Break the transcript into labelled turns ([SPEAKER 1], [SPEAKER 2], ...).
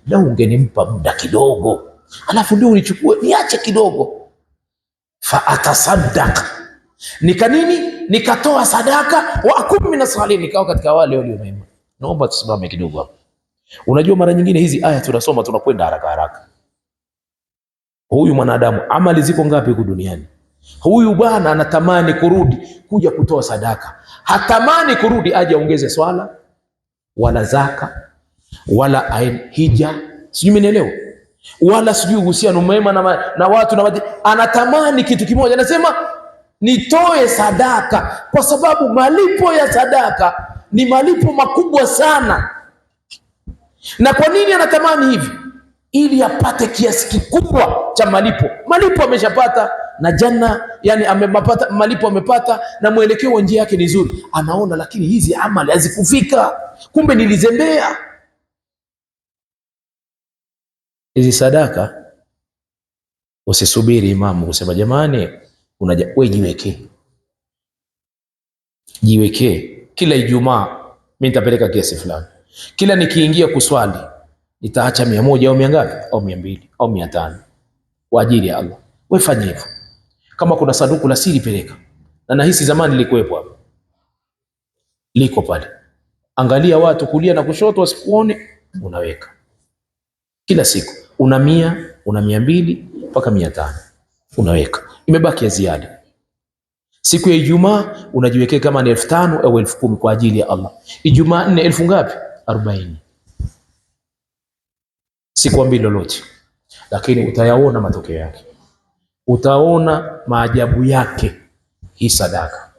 [SPEAKER 1] na ungenimpa muda kidogo, alafu ndio unichukue, niache kidogo. Fa atasaddaq, nikatoa sadaka, wa akum min as-salihin, nikawa katika wale walio mema. Naomba tusimame kidogo hapo. Unajua mara nyingine hizi aya tunasoma tunakwenda haraka haraka. Huyu mwanadamu amali ziko ngapi huku duniani? Huyu bwana anatamani kurudi kuja kutoa sadaka, hatamani kurudi aje aongeze swala wala zaka wala hija, sijui mnielewa, wala sijui uhusiano mwema na watu na anatamani kitu kimoja, anasema nitoe sadaka, kwa sababu malipo ya sadaka ni malipo makubwa sana. Na kwa nini anatamani hivi? Ili apate kiasi kikubwa cha malipo. Malipo ameshapata na janna, yani amepata malipo, amepata na mwelekeo wa njia yake ni nzuri. Anaona lakini hizi amali hazikufika, kumbe nilizembea. Hizi sadaka usisubiri imamu kusema jamani, wewe jiwekee kila Ijumaa mimi nitapeleka kiasi fulani, kila nikiingia kuswali nitaacha 100 au 100 au 200 au 500 kwa ajili ya Allah. Wewe fanya hivyo. Kama kuna sanduku la siri peleka, na nahisi zamani lilikuwepo hapo, liko pale, angalia watu kulia na kushoto wasikuone, unaweka kila siku, una 100 una 200 mpaka 500 unaweka, imebaki ya ziada. Siku ya Ijumaa unajiwekea kama ni 5,000 au 10,000 kwa ajili ya Allah. Ijumaa 4 elfu ngapi? 40. Sikwambii lolote, lakini utayaona matokeo yake, utaona maajabu yake hii sadaka.